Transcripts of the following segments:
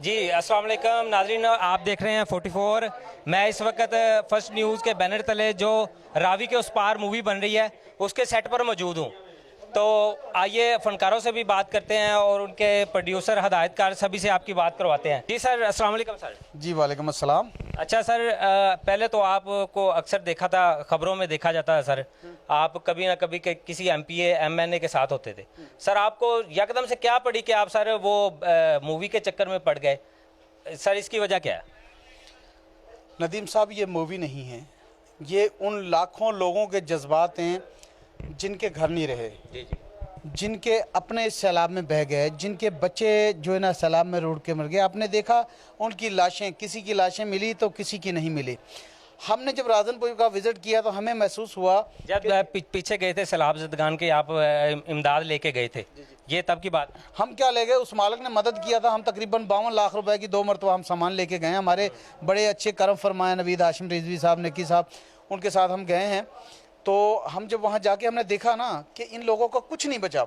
जी अस्सलाम वालेकुम नाज़रीन, आप देख रहे हैं 44। मैं इस वक्त फर्स्ट न्यूज़ के बैनर तले जो रावी के उस पार मूवी बन रही है उसके सेट पर मौजूद हूँ। तो आइए फनकारों से भी बात करते हैं और उनके प्रोड्यूसर हदायतकार सभी से आपकी बात करवाते हैं। जी सर, अस्सलाम वालेकुम सर। जी वालेकुम अस्सलाम। अच्छा सर, पहले तो आपको अक्सर देखा था, खबरों में देखा जाता है सर, आप कभी ना कभी किसी एमपीए एमएनए के साथ होते थे। सर आपको यकदम से क्या पड़ी कि आप सर वो मूवी के चक्कर में पड़ गए? सर इसकी वजह क्या है? नदीम साहब, ये मूवी नहीं है, ये उन लाखों लोगों के जज्बात हैं जिनके घर नहीं रहे, जी जी, जिनके अपने सैलाब में बह गए, जिनके बच्चे जो है ना सैलाब में रुड़ के मर गए। आपने देखा उनकी लाशें, किसी की लाशें मिली तो किसी की नहीं मिली। हमने जब राजनपुर का विज़िट किया तो हमें महसूस हुआ जब पीछे गए थे सैलाब ज़दगान के, आप इमदाद लेके गए थे, ये तब की बात? हम क्या ले गए, उस मालिक ने मदद किया था। हम तकरीबन 52 लाख रुपए की 2 मरतबा हम सामान लेके गए। हमारे बड़े अच्छे करम फरमाया नवीद हाशिम रिजवी साहब, नकी साहब, उनके साथ हम गए हैं। तो हम जब वहाँ जाके हमने देखा ना कि इन लोगों का कुछ नहीं बचा,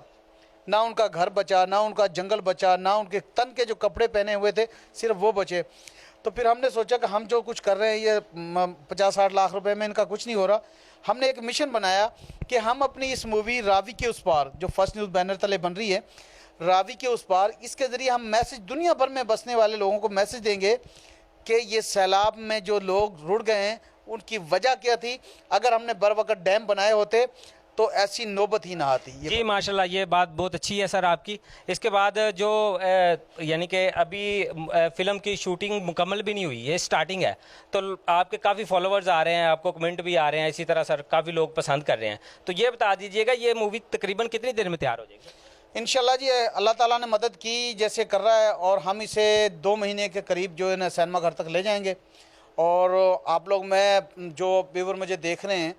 ना उनका घर बचा, ना उनका जंगल बचा, ना उनके तन के जो कपड़े पहने हुए थे सिर्फ वो बचे। तो फिर हमने सोचा कि हम जो कुछ कर रहे हैं ये 50-60 लाख रुपए में इनका कुछ नहीं हो रहा। हमने एक मिशन बनाया कि हम अपनी इस मूवी रावी के उस पार, जो फर्स्ट न्यूज़ बैनर तले बन रही है, रावी के उस पार, इसके ज़रिए हम मैसेज दुनिया भर में बसने वाले लोगों को मैसेज देंगे कि ये सैलाब में जो लोग रुड़ गए हैं उनकी वजह क्या थी। अगर हमने बर वक्त डैम बनाए होते तो ऐसी नौबत ही ना आती। जी माशाल्लाह, ये बात बहुत अच्छी है सर आपकी। इसके बाद जो यानी कि अभी फ़िल्म की शूटिंग मुकम्मल भी नहीं हुई, ये स्टार्टिंग है, तो आपके काफ़ी फॉलोअर्स आ रहे हैं, आपको कमेंट भी आ रहे हैं, इसी तरह सर काफ़ी लोग पसंद कर रहे हैं। तो ये बता दीजिएगा ये मूवी तकरीबन कितनी देर में तैयार हो जाएगी? इंशाल्लाह जी, अल्लाह ताला ने मदद की जैसे कर रहा है, और हम इसे 2 महीने के करीब जो है ना सिनेमा घर तक ले जाएंगे। और आप लोग, मैं जो व्यूवर मुझे देख रहे हैं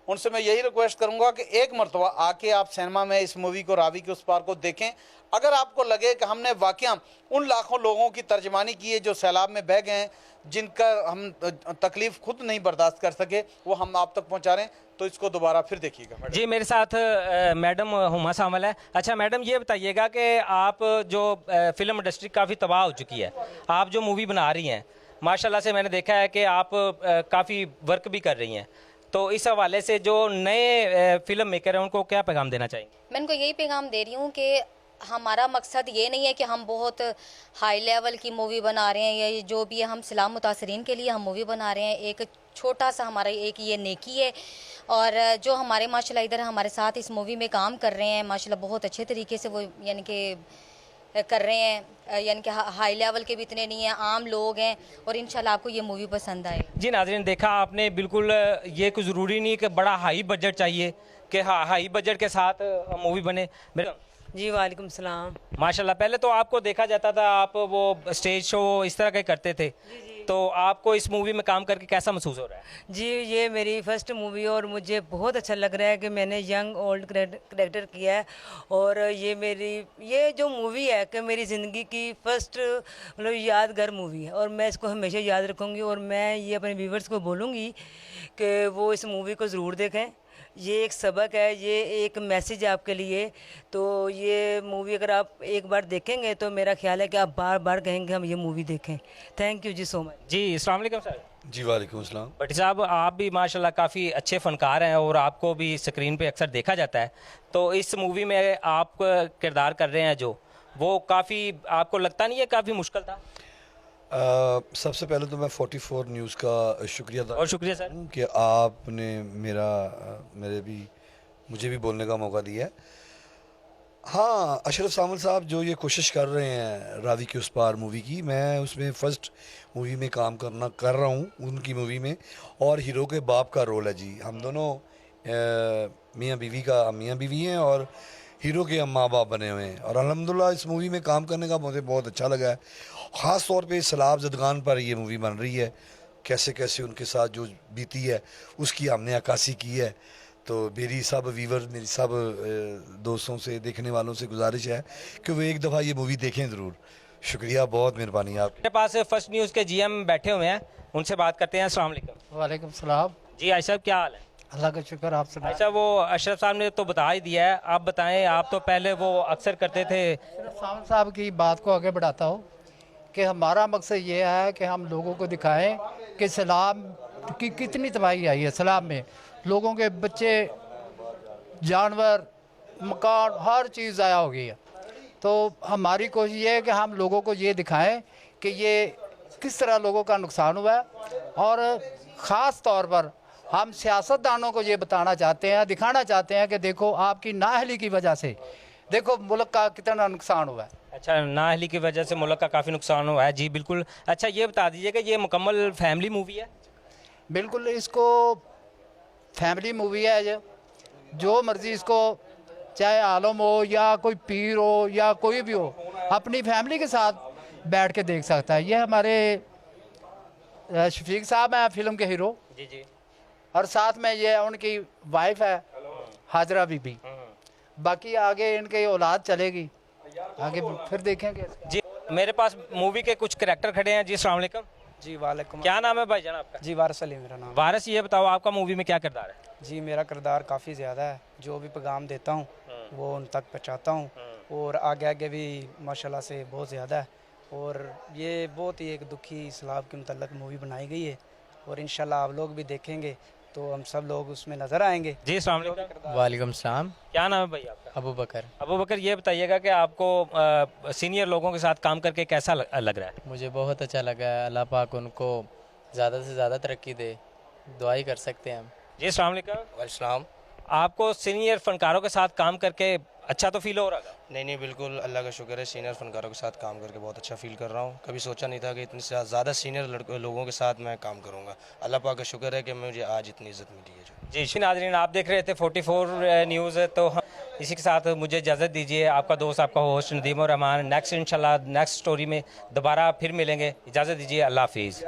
उनसे मैं यही रिक्वेस्ट करूंगा कि एक मरतबा आके आप सिनेमा में इस मूवी को, रावी के उस पार को देखें। अगर आपको लगे कि हमने वाकया उन लाखों लोगों की तर्जमानी की है जो सैलाब में बह गए हैं, जिनका हम तकलीफ़ खुद नहीं बर्दाश्त कर सके, वो हम आप तक पहुंचा रहे हैं, तो इसको दोबारा फिर देखिएगा। जी मेरे साथ मैडम हुमा शामिल है। अच्छा मैडम, ये बताइएगा कि आप जो फिल्म इंडस्ट्री काफ़ी तबाह हो चुकी है, आप जो मूवी बना रही हैं, माशाल्लाह से मैंने देखा है कि आप काफ़ी वर्क भी कर रही हैं, तो इस हवाले से जो नए फिल्म मेकर हैं उनको क्या पैगाम देना चाहेंगे? मैं उनको यही पैगाम दे रही हूँ कि हमारा मकसद ये नहीं है कि हम बहुत हाई लेवल की मूवी बना रहे हैं या जो भी है, हम सलाम मुतासरीन के लिए हम मूवी बना रहे हैं। एक छोटा सा हमारा एक ये नेकी है, और जो हमारे माशाल्लाह इधर हमारे साथ इस मूवी में काम कर रहे हैं, माशाल्लाह बहुत अच्छे तरीके से वो यानी कि कर रहे हैं, यानी कि हाई लेवल के भी इतने नहीं हैं, आम लोग हैं, और इंशाल्लाह आपको ये मूवी पसंद आए। जी नाज़रीन, देखा आपने, बिल्कुल ये कोई ज़रूरी नहीं कि बड़ा हाई बजट चाहिए कि हाई बजट के साथ मूवी बने। जी वालेकुम सलाम। माशाल्लाह, पहले तो आपको देखा जाता था, आप वो स्टेज शो इस तरह के करते थे, तो आपको इस मूवी में काम करके कैसा महसूस हो रहा है? जी ये मेरी फ़र्स्ट मूवी है और मुझे बहुत अच्छा लग रहा है कि मैंने यंग ओल्ड करेक्टर किया है, और ये जो मूवी है कि मेरी ज़िंदगी की फ़र्स्ट मतलब यादगार मूवी है, और मैं इसको हमेशा याद रखूँगी। और मैं ये अपने व्यूवर्स को बोलूँगी कि वो इस मूवी को ज़रूर देखें। ये एक सबक है, ये एक मैसेज है आपके लिए। तो ये मूवी अगर आप एक बार देखेंगे तो मेरा ख्याल है कि आप बार बार कहेंगे हम ये मूवी देखें। थैंक यू जी सो मच। जी अस्सलाम वालेकुम सर। जी वालेकुम अस्सलाम। भट्टी साहब, आप भी माशाल्लाह काफ़ी अच्छे फ़नकार हैं और आपको भी स्क्रीन पे अक्सर देखा जाता है, तो इस मूवी में आप किरदार कर रहे हैं जो, वो काफ़ी, आपको लगता नहीं है काफ़ी मुश्किल था? सबसे पहले तो मैं 44 न्यूज़ का शुक्रिया और शुक्रिया सर कि आपने मुझे भी बोलने का मौका दिया है। हाँ, अशरफ सामल साहब जो ये कोशिश कर रहे हैं रावी के उस पार मूवी की, मैं उसमें फ़र्स्ट मूवी में काम कर रहा हूँ उनकी मूवी में, और हीरो के बाप का रोल है जी। हम दोनों मियाँ बीवी हैं और हीरो के हम माँ बाप बने हुए हैं, और अल्हम्दुलिल्लाह इस मूवी में काम करने का मुझे बहुत अच्छा लगा है। ख़ास तौर पे सैलाब ज़दगान पर ये मूवी बन रही है, कैसे कैसे उनके साथ जो बीती है उसकी हमने अक्कासी की है। तो मेरी सब व्यूवर, मेरी सब दोस्तों से, देखने वालों से गुजारिश है कि वो एक दफ़ा ये मूवी देखें ज़रूर। शुक्रिया, बहुत मेहरबानी। आप मेरे पास फर्स्ट न्यूज़ के जीएम बैठे हुए हैं, उनसे बात करते हैं। अस्सलाम वालेकुम। वालेकुम सलाम। जी आयशा साहब, क्या हाल है? अल्लाह का शुक्र, आप सुनाएं। अच्छा, वो अशरफ साहब ने तो बता ही दिया है, आप बताएं। आप तो पहले वो अक्सर करते थे। सामन साहब की बात को आगे बढ़ाता हूँ कि हमारा मकसद ये है कि हम लोगों को दिखाएं कि सलाम की कितनी तबाही आई है। सलाम में लोगों के बच्चे, जानवर, मकान, हर चीज़ ज़ाया हो गई है। तो हमारी कोशिश ये है कि हम लोगों को ये दिखाएं कि ये किस तरह लोगों का नुकसान हुआ है, और ख़ास तौर पर हम सियासतदानों को ये बताना चाहते हैं, दिखाना चाहते हैं कि देखो आपकी नाअहली की वजह से देखो मुल्क का कितना नुकसान हुआ है। अच्छा, नाअहली की वजह से मुल्क का काफ़ी नुकसान हुआ है। जी बिल्कुल। अच्छा, ये बता दीजिए कि ये मुकम्मल फैमिली मूवी है? बिल्कुल, इसको फैमिली मूवी है। ये जो मर्ज़ी इसको, चाहे आलम हो या कोई पीर हो या कोई भी हो, अपनी फैमिली के साथ बैठ के देख सकता है। ये हमारे शफीक साहब हैं फिल्म के हीरो, जी जी। और साथ में ये उनकी वाइफ है हाजरा बीबी। बाकी आगे इनकी औलाद चलेगी, आगे फिर देखेंगे। जी, मेरे पास मूवी के कुछ करैक्टर खड़े हैं। जी अस्सलाम वालेकुम। जी वालेकुम। क्या नाम है भाईजान आपका? जी वारिस अली मेरा नाम। वारिस, ये बताओ आपका मूवी में क्या किरदार है? जी मेरा किरदार काफ़ी ज़्यादा है। जो भी पैगाम देता हूँ वो उन तक पहुँचाता हूँ, और आगे आगे भी माशाल्लाह से बहुत ज़्यादा है। और ये बहुत ही एक दुखी इस्लाम के मुतल्लिक़ मूवी बनाई गई है, और इंशाल्लाह आप लोग भी देखेंगे तो हम सब लोग उसमें नज़र आएंगे। जी अस्सलाम वालेकुम। वालेकुम सलाम। क्या नाम है भाई आपका? अबू बकर। अबू बकर, ये बताइएगा कि आपको सीनियर लोगों के साथ काम करके कैसा लग रहा है? मुझे बहुत अच्छा लगा है। अल्लाह पाक उनको ज़्यादा से ज़्यादा तरक्की दे, दुआ ही कर सकते हैं हम। जी अस्सलाम वालेकुम। वालेकुम। आपको सीनियर फनकारों के साथ काम करके अच्छा तो फील हो रहा है? नहीं, बिल्कुल अल्लाह का शुक्र है, सीनियर फनकारों के साथ काम करके बहुत अच्छा फील कर रहा हूँ। कभी सोचा नहीं था कि इतनी ज़्यादा सीनियर लोगों के साथ मैं काम करूँगा। अल्लाह पाक का शुक्र है कि मुझे आज इतनी इज़्ज़त मिली है। जी नाज़रीन, आप देख रहे थे 44 न्यूज़। तो हम इसी के साथ मुझे इजाज़त दीजिए। आपका दोस्त, आपका होस्ट नदीम रहमान। नेक्स्ट इंशाल्लाह नेक्स्ट स्टोरी में दोबारा फिर मिलेंगे। इजाज़त दीजिए, अल्लाह हाफिज़।